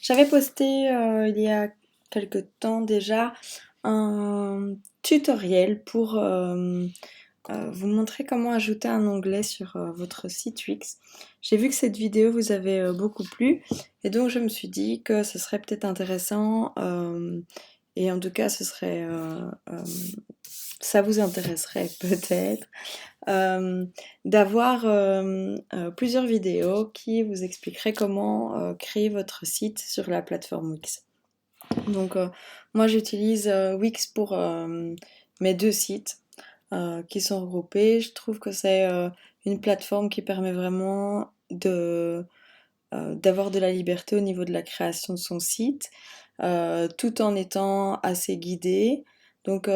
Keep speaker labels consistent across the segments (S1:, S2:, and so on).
S1: J'avais posté il y a quelque temps déjà un tutoriel pour vous montrer comment ajouter un onglet sur votre site Wix. J'ai vu que cette vidéo vous avait beaucoup plu et donc je me suis dit que ce serait peut-être intéressant et en tout cas ça vous intéresserait peut-être euh, d'avoir plusieurs vidéos qui vous expliqueraient comment créer votre site sur la plateforme Wix. Donc moi j'utilise Wix pour mes deux sites qui sont regroupés. Je trouve que c'est une plateforme qui permet vraiment d'avoir de la liberté au niveau de la création de son site, tout en étant assez guidé. Donc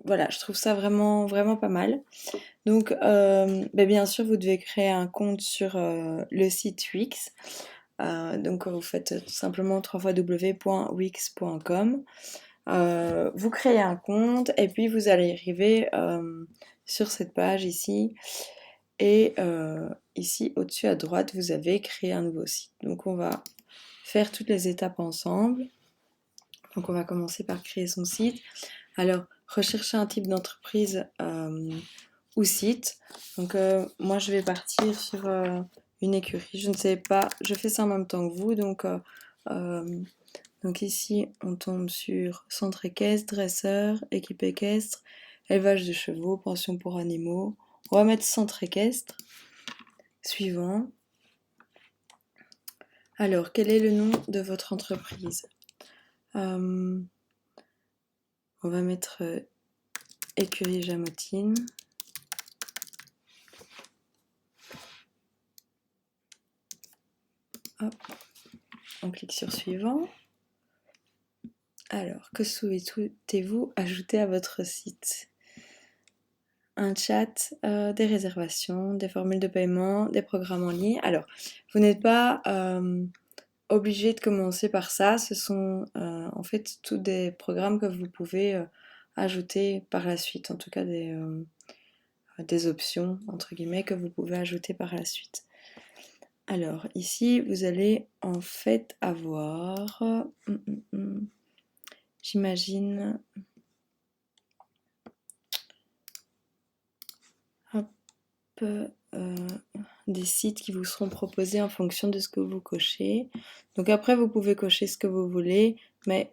S1: voilà, je trouve ça vraiment, vraiment pas mal. Donc, ben, bien sûr, vous devez créer un compte sur le site Wix. Donc, vous faites tout simplement www.wix.com. Vous créez un compte et puis vous allez arriver sur cette page ici. Et ici, au-dessus à droite, vous avez créé un nouveau site. Donc, on va faire toutes les étapes ensemble. Donc, on va commencer par créer son site. Alors, rechercher un type d'entreprise ou site. Donc moi je vais partir sur une écurie. Je ne sais pas, je fais ça en même temps que vous. Euh, donc ici on tombe sur centre équestre, dresseur, équipe équestre, élevage de chevaux, pension pour animaux. On va mettre centre équestre. Suivant. Alors quel est le nom de votre entreprise? On va mettre écurie Jamotine. Hop, on clique sur suivant. Alors, que souhaitez-vous ajouter à votre site? Un chat, des réservations, des formules de paiement, des programmes en ligne. Alors, vous n'êtes pas obligé de commencer par ça. Ce sont en fait tous des programmes que vous pouvez ajouter par la suite. En tout cas, des options, entre guillemets, que vous pouvez ajouter par la suite. Alors, ici, vous allez en fait avoir... j'imagine... Hop, des sites qui vous seront proposés en fonction de ce que vous cochez. Donc après, vous pouvez cocher ce que vous voulez, mais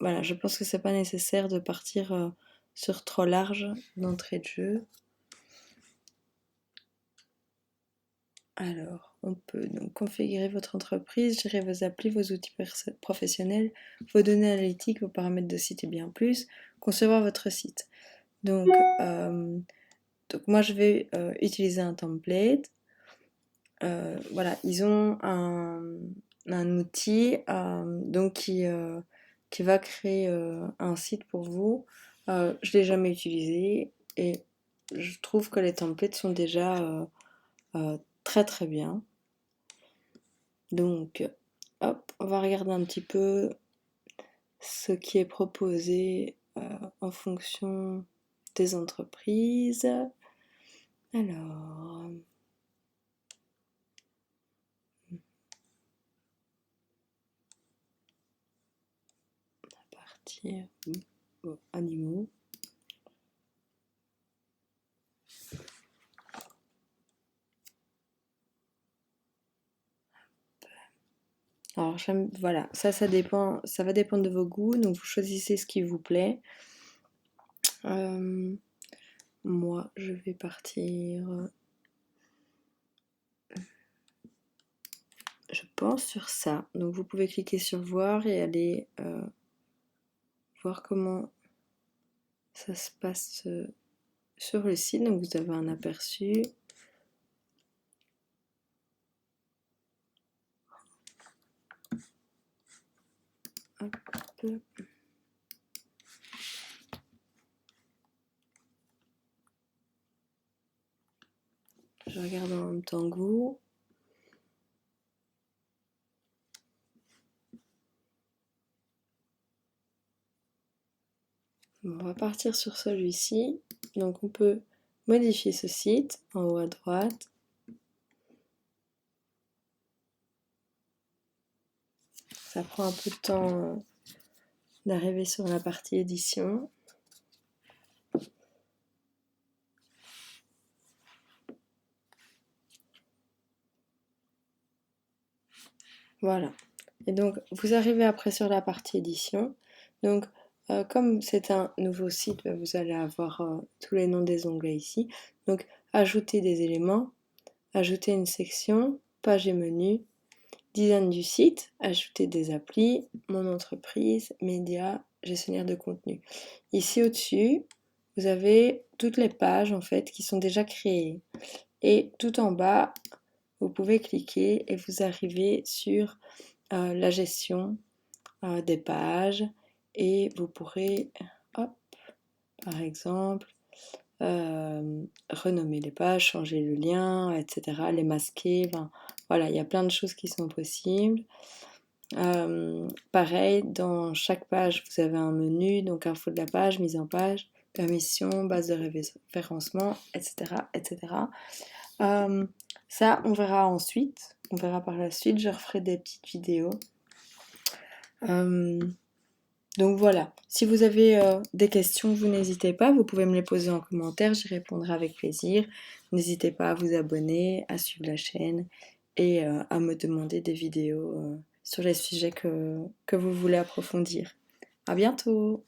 S1: voilà, je pense que c'est pas nécessaire de partir sur trop large d'entrée de jeu. Alors, on peut donc configurer votre entreprise, gérer vos applis, vos outils professionnels, vos données analytiques, vos paramètres de site et bien plus, concevoir votre site. Donc moi, je vais utiliser un template. Voilà, ils ont un outil donc qui va créer un site pour vous. Je ne l'ai jamais utilisé et je trouve que les templates sont déjà très très bien. Donc, hop, on va regarder un petit peu ce qui est proposé en fonction des entreprises. Alors, partir animaux. Alors, voilà, ça dépend, ça va dépendre de vos goûts, donc vous choisissez ce qui vous plaît. Moi, je vais partir, je pense, sur ça. Donc, vous pouvez cliquer sur voir et aller voir comment ça se passe sur le site. Donc, vous avez un aperçu. Hop. Je regarde en même temps que vous. On va partir sur celui-ci. Donc, on peut modifier ce site en haut à droite. Ça prend un peu de temps d'arriver sur la partie édition. Voilà. Et donc, vous arrivez après sur la partie édition. Donc, comme c'est un nouveau site, vous allez avoir tous les noms des onglets ici. Donc, ajouter des éléments, ajouter une section, page et menu, design du site, ajouter des applis, mon entreprise, médias, gestionnaire de contenu. Ici au-dessus, vous avez toutes les pages en fait qui sont déjà créées. Et tout en bas, vous pouvez cliquer et vous arrivez sur la gestion des pages et vous pourrez, hop, par exemple, renommer les pages, changer le lien, etc., les masquer. Ben, voilà, il y a plein de choses qui sont possibles. Pareil, dans chaque page, vous avez un menu, donc info de la page, mise en page, permission, base de référencement, etc. etc. Ça, on verra ensuite. On verra par la suite. Je referai des petites vidéos. Donc voilà. Si vous avez des questions, vous n'hésitez pas. Vous pouvez me les poser en commentaire. J'y répondrai avec plaisir. N'hésitez pas à vous abonner, à suivre la chaîne et à me demander des vidéos sur les sujets que vous voulez approfondir. À bientôt!